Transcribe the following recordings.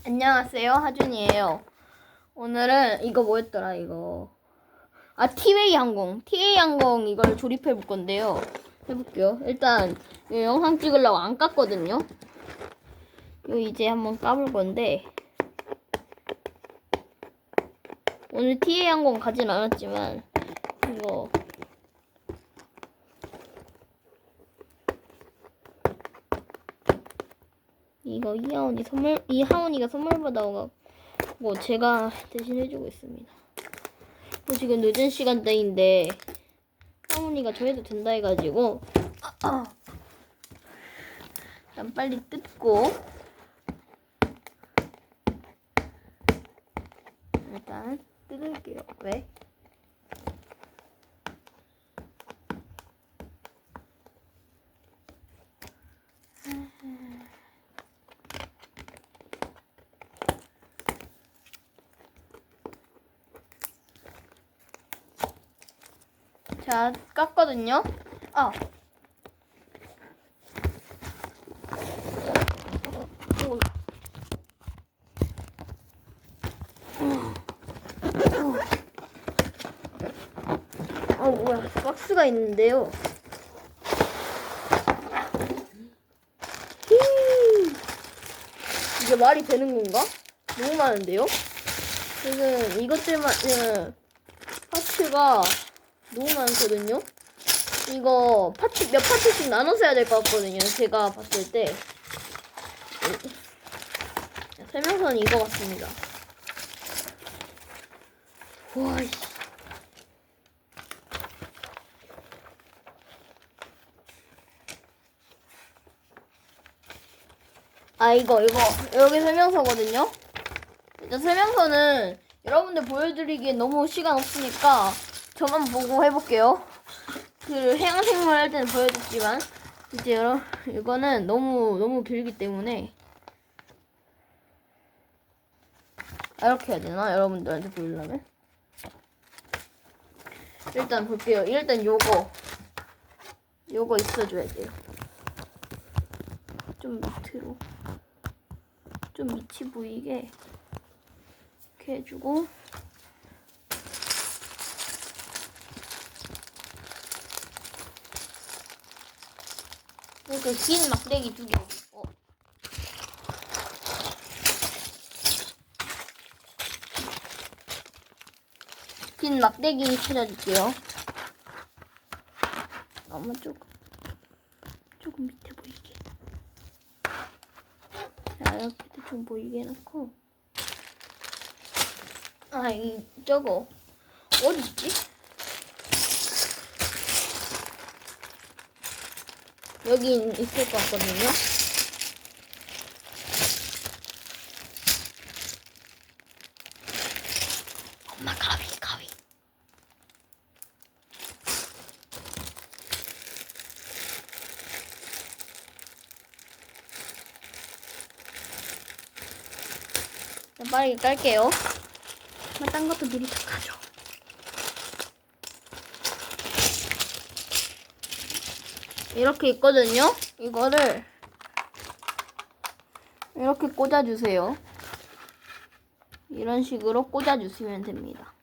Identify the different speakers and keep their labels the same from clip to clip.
Speaker 1: 안녕하세요, 하준이에요. 오늘은 이거 뭐였더라, 이거. 티웨이 항공. 티웨이 항공 이걸 조립해 볼 건데요. 해볼게요. 일단 이 영상 찍으려고 안 깠거든요. 이거 이제 한번 까볼 건데 오늘 티웨이 항공 가진 않았지만 이거 이하온이가 선물 받아가고 제가 대신 해주고 있습니다. 지금 늦은 시간대인데 하온이가 저 해도 된다 해가지고 일단 빨리 뜯고 일단 뜯을게요. 왜? 자, 깠거든요. 뭐야, 박스가 있는데요. 이게 말이 되는 건가? 너무 많은데요? 지금 이것들만, 파츠가 너무 많거든요? 이거 몇 파츠씩 나눠서 해야 될 것 같거든요. 제가 봤을 때. 설명서는 이거 같습니다. 와, 씨. 이거 여기 설명서거든요. 일단 설명서는 여러분들 보여드리기엔 너무 시간 없으니까 저만 보고 해볼게요. 해양생물 할 때는 보여줬지만 이제 이거는 너무 길기 때문에 이렇게 해야 되나? 여러분들한테 보여주려면 일단 볼게요. 일단 요거 있어줘야 돼요. 좀 밑으로 좀 밑이 보이게 이렇게 해주고 이렇게 긴 막대기 2개 긴 막대기 찾아줄게요. 아마 조금 밑에 보이게. 자, 이렇게 좀 보이게 해놓고. 저거 어디 있지? 여기 있을 것 같거든요. 엄마 가위. 빠르게 깔게요. 딴 것도 미리 다 가져. 이렇게 있거든요. 이거를 이렇게 꽂아주세요. 이런 식으로 꽂아주시면 됩니다.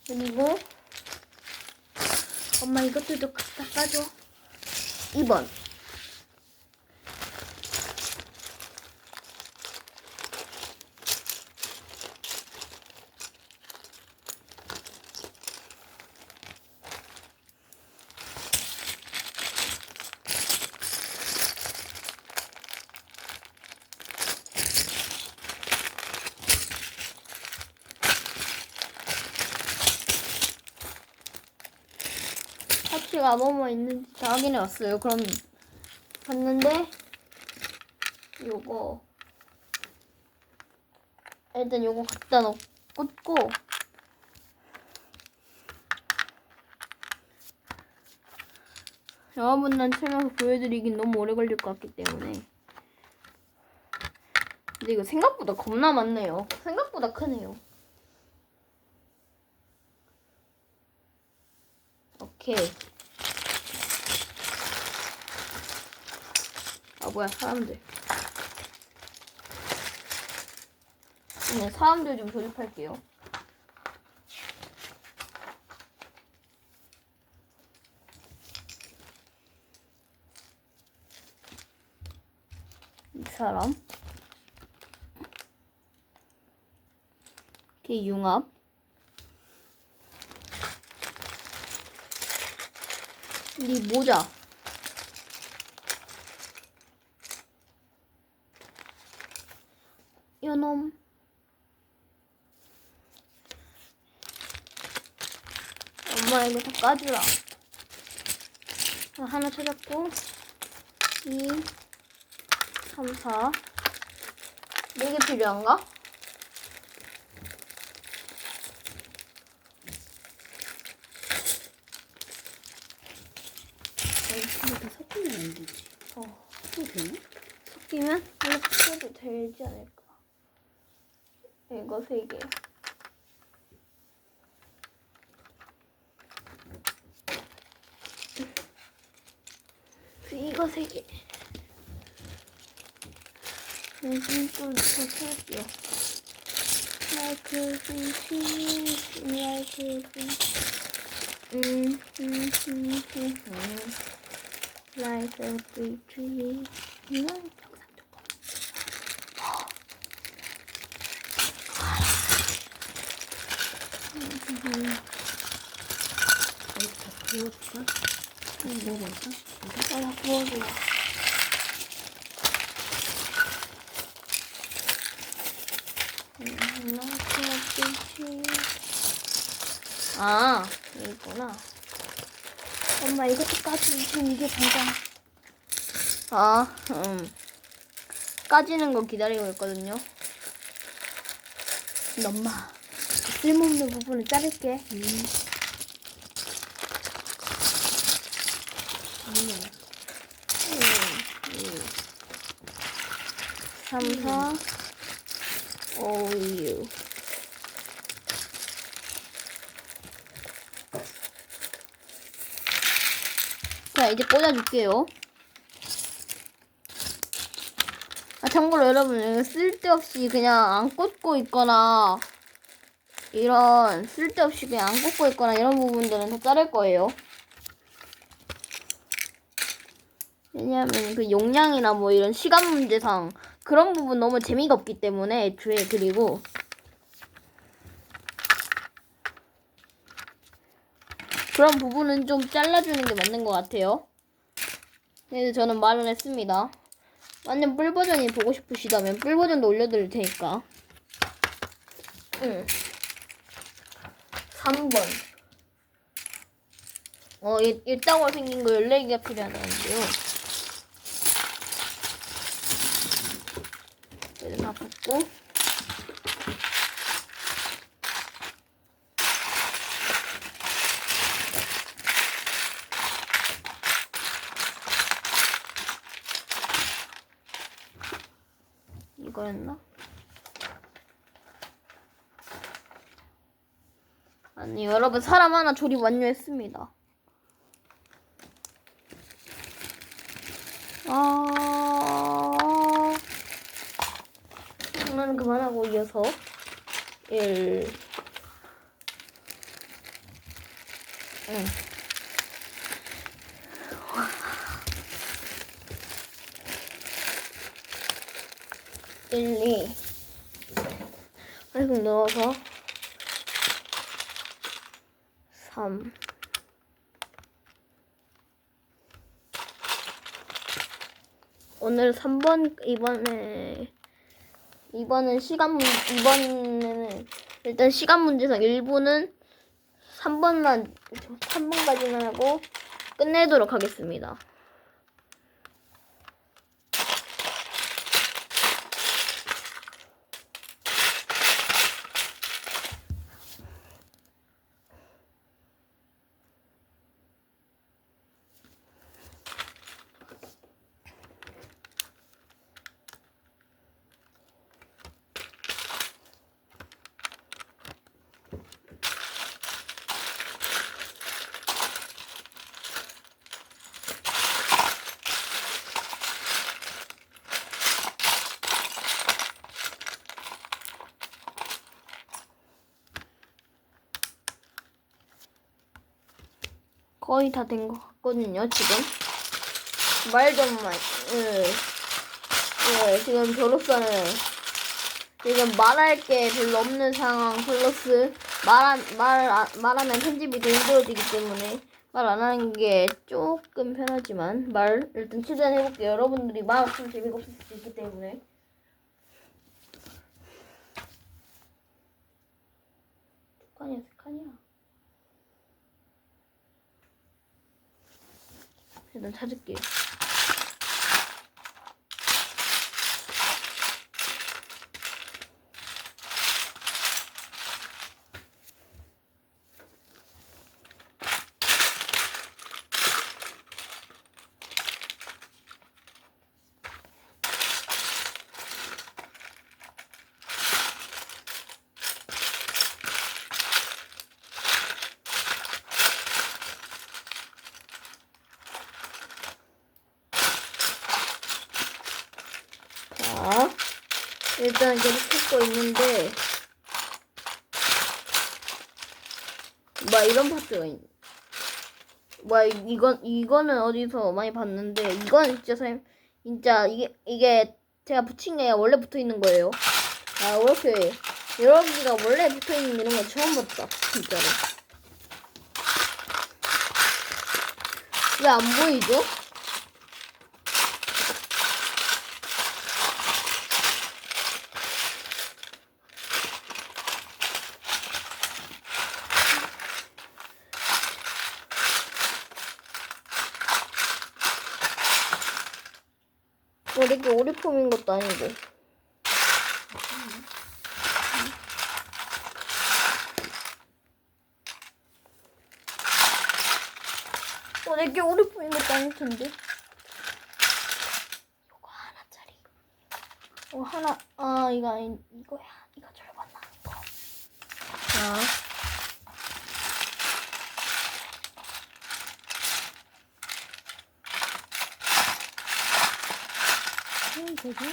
Speaker 1: 그리고 엄마 이것들도 갖다 까줘. 2번. 파츠가 뭐뭐 있는지 다 확인해 왔어요. 그럼 봤는데 일단 요거 갖다 꽂고 여러분들한테 설명서 보여드리긴 너무 오래 걸릴 것 같기 때문에. 근데 이거 생각보다 겁나 많네요. 생각보다 크네요. 오케이. 뭐야, 사람들. 네, 사람들 좀 조립할게요. 이 사람. 이렇게 융합. 이 모자. 요놈. 엄마 이거 다 까주라. 하나 찾았고 2 3 4 4개 필요한가?
Speaker 2: 이렇게 섞이면 안 되지. 또 되나?
Speaker 1: 섞이면 이렇게 해도 되지 않을까? 이거 3개. 이거 3개. 요즘 좀더 찾을게요. 마이크 스위치, 마이크 라이트 스위치. 이건 영상 조금.
Speaker 2: 이렇게 다 구워줄까? 먹어볼까?
Speaker 1: 구워줘. 아, 이거구나. 엄마 이것도 까지. 지금 이게 당장. 아, 까지는 거 기다리고 있거든요. 근데 엄마, 쓸모없는 부분을 자를게. 3, 4, 5, 6. 자, 이제 꽂아줄게요. 참고로 여러분, 쓸데없이 그냥 안 꽂고 있거나, 쓸데없이 그냥 안 꽂고 있거나, 이런 부분들은 다 자를 거예요. 왜냐하면 그 용량이나 뭐 이런 시간 문제상 그런 부분 너무 재미가 없기 때문에 애초에. 그리고 그런 부분은 좀 잘라주는 게 맞는 것 같아요. 그래서 저는 말을 했습니다. 완전 뿔 버전이 보고 싶으시다면 뿔 버전도 올려드릴 테니까. 3번. 이따구로 생긴 거 14개가 필요하다는데요. 얘를 다 붓고. 이거였나? 아니, 여러분, 사람 하나 조립 완료했습니다. 장난 그만하고 이어서 1 1, 2 한숨 넣어서 3 오늘 3번 이번에는 일단 시간 문제상 1부는 3번까지만 하고 끝내도록 하겠습니다. 거의 다 된 것 같거든요, 지금. 말 좀, 지금 저로서는 지금 말할 게 별로 없는 상황, 플러스 말하면 편집이 더 힘들어지기 때문에 말 안 하는 게 조금 편하지만 일단 최대한 해볼게요. 여러분들이 말 없으면 재미가 없을 수 있기 때문에. 두 칸이야, 세 칸이야. 일단 찾을게요. 자, 일단 계속 찾고 있는데, 이런 파트가 있네. 이거는 어디서 많이 봤는데, 이건 진짜 이게 제가 붙인 게 아니라 원래 붙어 있는 거예요. 아, 이렇게 여러분이가 원래 붙어 있는 이런 거 처음 봤다, 진짜로. 왜 안 보이죠? 이렇게 오리폼인 것도 아니고. 이렇게 오리폼인 것도 아닐 텐데. 이거 하나짜리. 이거 아니, 이거야. 이거 절반 나는 거. 자. 되게?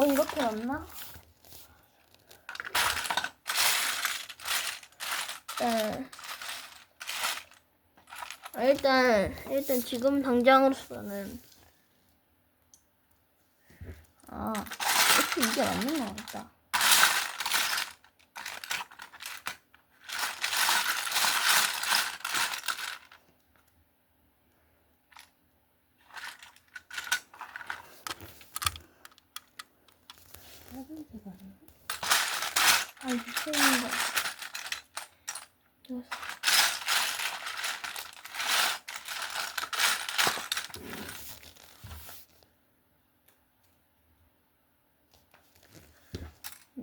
Speaker 1: 이렇게 맞나? 일단 지금 당장으로서는 역시 이게 맞는 것 같다. 미쳤는데.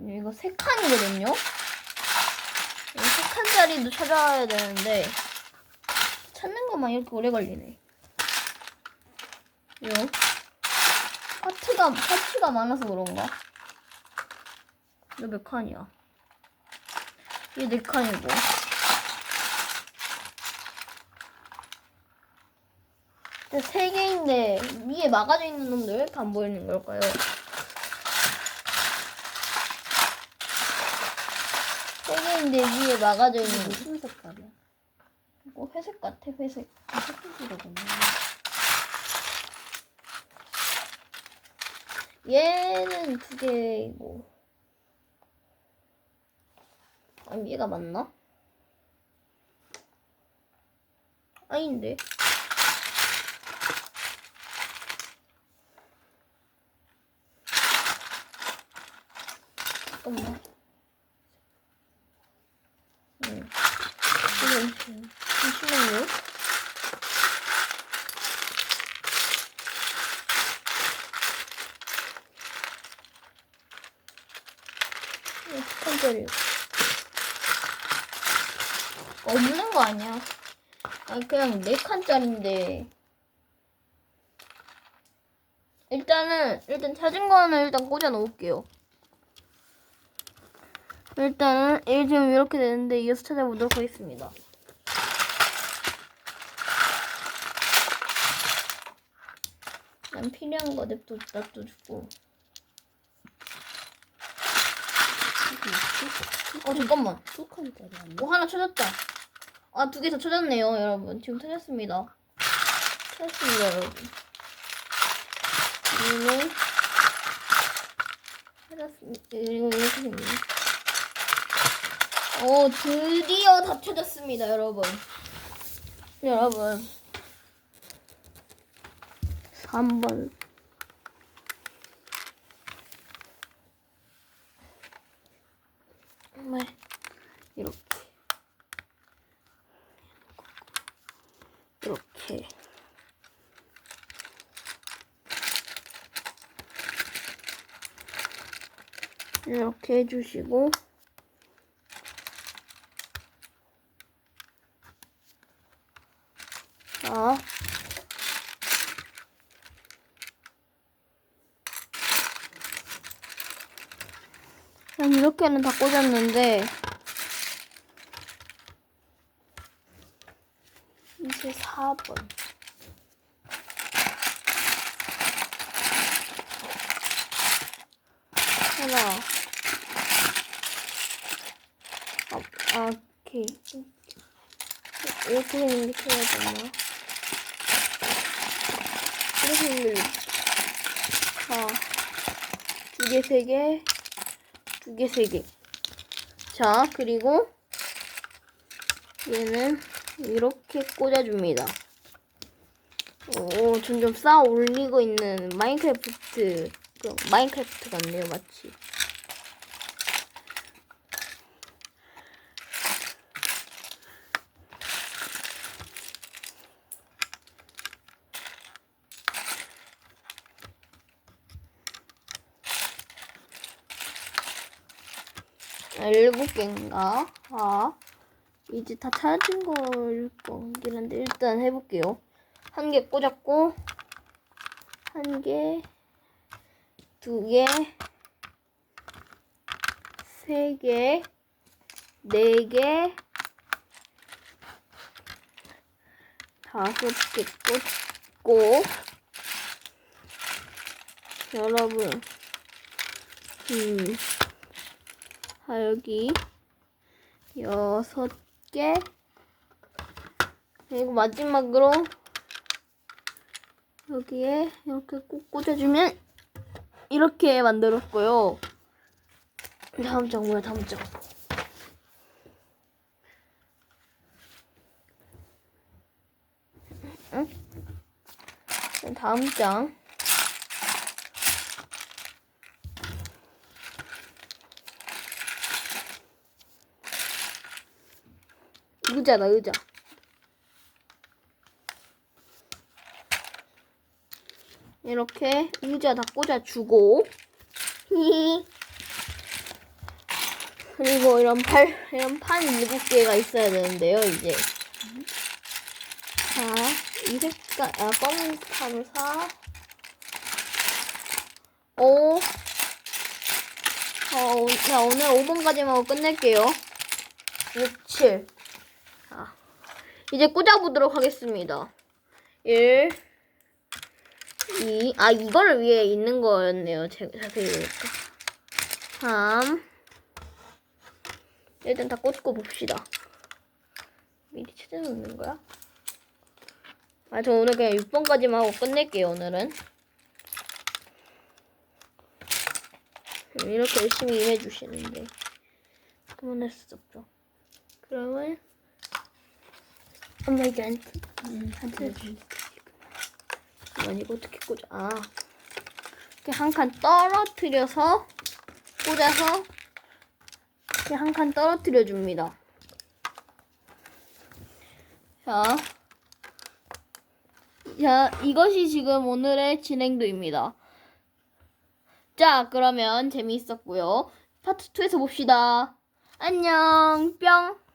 Speaker 1: 이거 3칸이거든요? 이 3칸짜리도 찾아야 되는데, 찾는 것만 이렇게 오래 걸리네. 이거 파츠가 많아서 그런가? 이거 몇 칸이야? 이게 4칸이고. 근데 3개인데 위에 막아져 있는 놈들 왜 이렇게 안 보이는 걸까요? 세 개인데 위에 막아져 있는
Speaker 2: 무슨 색깔이야?
Speaker 1: 이거 회색 같아, 회색.
Speaker 2: 색깔이라구나.
Speaker 1: 얘는 2개이고. 아니, 얘가 맞나? 아닌데. 잠깐만. 잠시만요. 칸짜리 없는 거 아니야? 그냥 4칸짜리인데. 일단 찾은 거는 일단 꽂아 놓을게요. 일단은 지금 이렇게 되는데 이어서 찾아보도록 하겠습니다. 난 필요한 거 냅둬주고. 잠깐만.
Speaker 2: 두 칸짜리 아니야?
Speaker 1: 오, 하나 찾았다. 아, 2개 더 찾았네요, 여러분. 지금 찾았습니다. 찾았습니다, 여러분. 얘는 찾았습니다. 이렇게 생겼네. 오, 드디어 다 찾았습니다, 여러분. 여러분. 3번. 정말 이렇게. 이렇게. 이렇게 해주시고. 자. 난 이렇게는 다 꽂았는데, 이제 4번. 하나. 오케이. 이렇게 이렇게 해야 되나? 이렇게 자, 2개, 3개, 2개, 3개. 자, 그리고 얘는 이렇게 꽂아줍니다. 오, 점점 쌓아 올리고 있는 마인크래프트 같네요, 마치. 아, 7개인가? 아, 이제 다 찾은 걸 거긴 한데, 일단 해볼게요. 1개 꽂았고, 1개, 2개, 3개, 4개, 5개 꽂고, 여러분, 여기 6개, 그리고 마지막으로 여기에 이렇게 꼭 꽂아주면 이렇게 만들었고요. 다음 장 뭐야, 다음 장. 응? 다음 장. 의자다, 의자. 이렇게 의자 다 꽂아주고, 그리고 이런 판 7개가 있어야 되는데요, 이제. 자, 이 색깔, 검은 판을 4, 5, 자, 오늘 5번까지만 하고 끝낼게요. 6, 7. 자, 이제 꽂아보도록 하겠습니다. 1, 2, 이거를 위해 있는 거였네요. 제가 자세히 보니까. 3. 일단 다 꽂고 봅시다. 미리 찾아놓는 거야? 저 오늘 그냥 6번까지만 하고 끝낼게요, 오늘은. 이렇게 열심히 임해주시는데. 그만할 수 없죠. 그러면, 엄마 이게 한테 이거 어떻게 꽂아? 이렇게 한 칸 떨어뜨려서 꽂아서 이렇게 한 칸 떨어뜨려 줍니다. 자, 이것이 지금 오늘의 진행도입니다. 자, 그러면 재미있었고요. 파트 2에서 봅시다. 안녕, 뿅.